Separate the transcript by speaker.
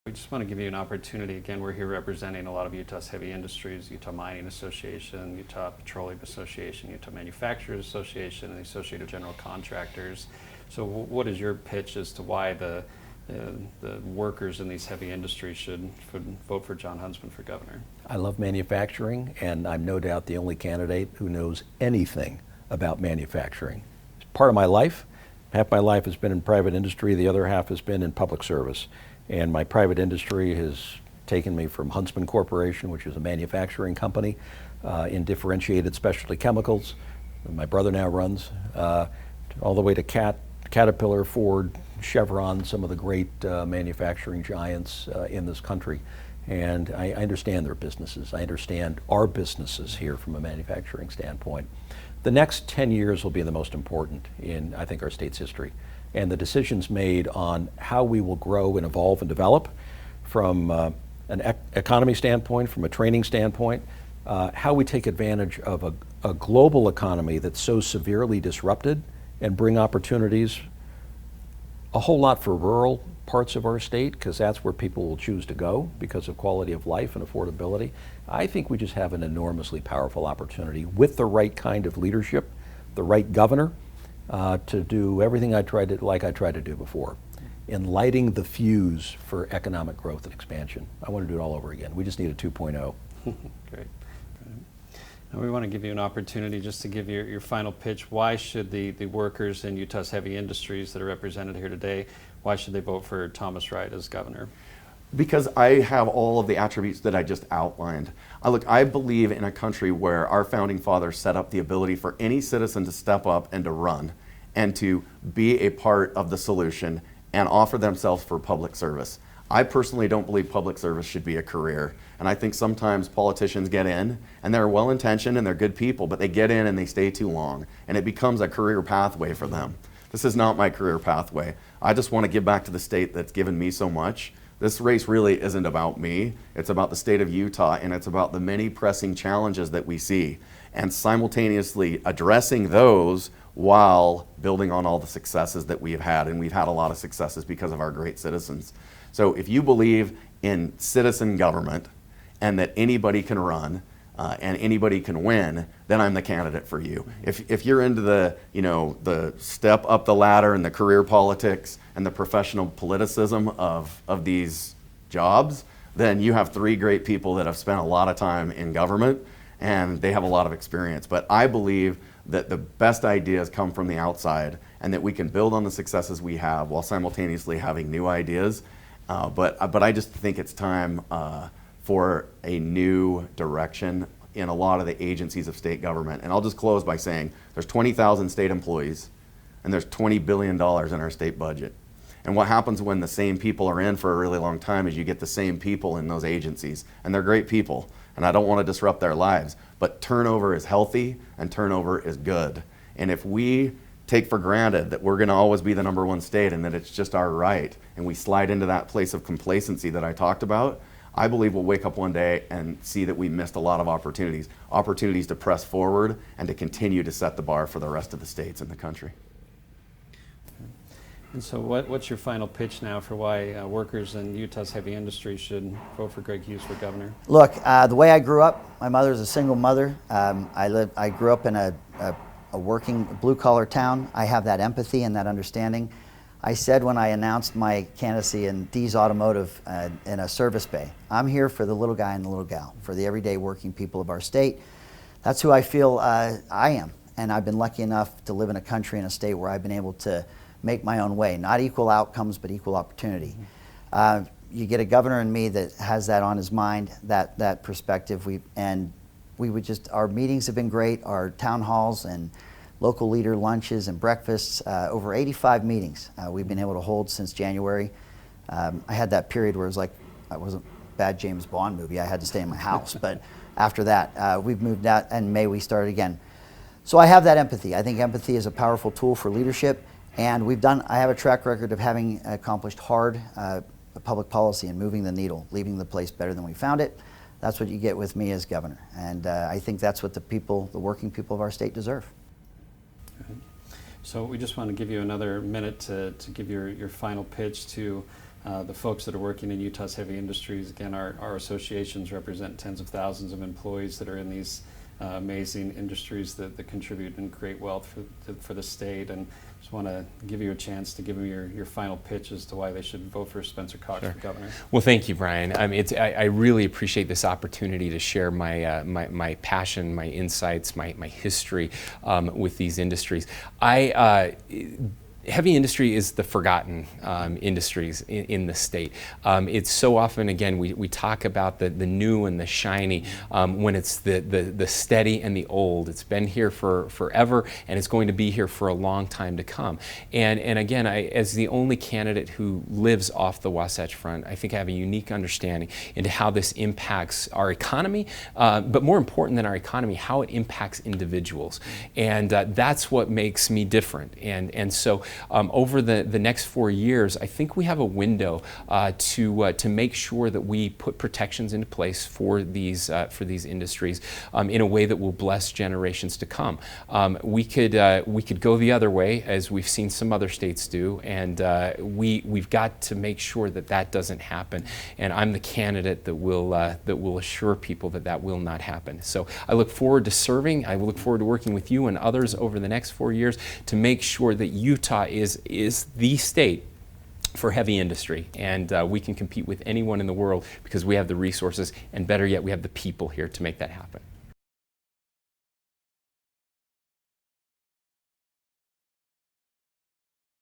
Speaker 1: We just want to give you an opportunity. Again, we're here representing a lot of Utah's heavy industries, Utah Mining Association, Utah Petroleum Association, Utah Manufacturers Association, and the Associated General Contractors. So what is your pitch as to why the workers in these heavy industries should vote for Jon Huntsman for governor?
Speaker 2: I love manufacturing, and I'm no doubt the only candidate who knows anything about manufacturing. It's part of my life. Half my life has been in private industry, the other half has been in public service. And my private industry has taken me from Huntsman Corporation, which is a manufacturing company in differentiated specialty chemicals, my brother now runs, all the way to Caterpillar, Ford, Chevron, some of the great manufacturing giants in this country. And I understand their businesses. I understand our businesses here from a manufacturing standpoint. The next 10 years will be the most important in, I think, our state's history. And the decisions made on how we will grow and evolve and develop from an economy standpoint, from a training standpoint, how we take advantage of a global economy that's so severely disrupted and bring opportunities a whole lot for rural parts of our state, because that's where people will choose to go because of quality of life and affordability. I think we just have an enormously powerful opportunity with the right kind of leadership, the right governor, to do everything I tried to do before, in lighting the fuse for economic growth and expansion. I want to do it all over again. We just need a 2.0.
Speaker 1: Great. Now we want to give you an opportunity just to give your final pitch. Why should the workers in Utah's heavy industries that are represented here today, why should they vote for Thomas Wright as governor?
Speaker 3: Because I have all of the attributes that I just outlined. I believe in a country where our founding fathers set up the ability for any citizen to step up and to run and to be a part of the solution and offer themselves for public service. I personally don't believe public service should be a career. And I think sometimes politicians get in and they're well-intentioned and they're good people, but they get in and they stay too long and it becomes a career pathway for them. This is not my career pathway. I just want to give back to the state that's given me so much. This race really isn't about me. It's about the state of Utah, and it's about the many pressing challenges that we see and simultaneously addressing those while building on all the successes that we have had. And we've had a lot of successes because of our great citizens. So if you believe in citizen government and that anybody can run and anybody can win, then I'm the candidate for you. If you're into the step up the ladder and the career politics and the professional politicism of these jobs, then you have three great people that have spent a lot of time in government and they have a lot of experience. But I believe that the best ideas come from the outside and that we can build on the successes we have while simultaneously having new ideas. But I just think it's time for a new direction in a lot of the agencies of state government. And I'll just close by saying there's 20,000 state employees and there's $20 billion in our state budget. And what happens when the same people are in for a really long time is you get the same people in those agencies. And they're great people, and I don't want to disrupt their lives. But turnover is healthy and turnover is good. And if we take for granted that we're going to always be the #1 state and that it's just our right, and we slide into that place of complacency that I talked about, I believe we'll wake up one day and see that we missed a lot of opportunities to press forward and to continue to set the bar for the rest of the states in the country.
Speaker 1: And so what's your final pitch now for why workers in Utah's heavy industry should vote for Greg Hughes for governor?
Speaker 4: Look, the way I grew up, my mother's a single mother. I grew up in a working blue-collar town. I have that empathy and that understanding. I said when I announced my candidacy in Dee's Automotive in a service bay, I'm here for the little guy and the little gal, for the everyday working people of our state. That's who I feel I am. And I've been lucky enough to live in a country and a state where I've been able to make my own way. Not equal outcomes, but equal opportunity. You get a governor in me that has that on his mind, that perspective. Our meetings have been great, our town halls and local leader lunches and breakfasts, over 85 meetings we've been able to hold since January. I had that period where it was like, I wasn't a bad James Bond movie, I had to stay in my house, but after that, we've moved out, and in May we started again. So I have that empathy. I think empathy is a powerful tool for leadership, and I have a track record of having accomplished hard public policy and moving the needle, leaving the place better than we found it. That's what you get with me as governor, and I think that's what the working people of our state deserve.
Speaker 1: So we just want to give you another minute to give your final pitch to The folks that are working in Utah's heavy industries, again, our associations represent tens of thousands of employees that are in these amazing industries that contribute and create wealth for the state. And just want to give you a chance to give them your final pitch as to why they should vote for Spencer Cox for governor.
Speaker 5: Well, thank you, Brian. I really appreciate this opportunity to share my passion, my insights, my history with these industries. Heavy industry is the forgotten industries in the state. It's so often, again, we talk about the new and the shiny when it's the steady and the old. It's been here for forever, and it's going to be here for a long time to come. And again, as the only candidate who lives off the Wasatch Front, I think I have a unique understanding into how this impacts our economy, but more important than our economy, how it impacts individuals. And that's what makes me different. And so over the next 4 years, I think we have a window to make sure that we put protections into place for these industries in a way that will bless generations to come. We could go the other way, as we've seen some other states do, and we've got to make sure that doesn't happen. And I'm the candidate that will assure people that will not happen. So I look forward to serving. I look forward to working with you and others over the next 4 years to make sure that Utah is the state for heavy industry, and we can compete with anyone in the world because we have the resources, and better yet, we have the people here to make that happen.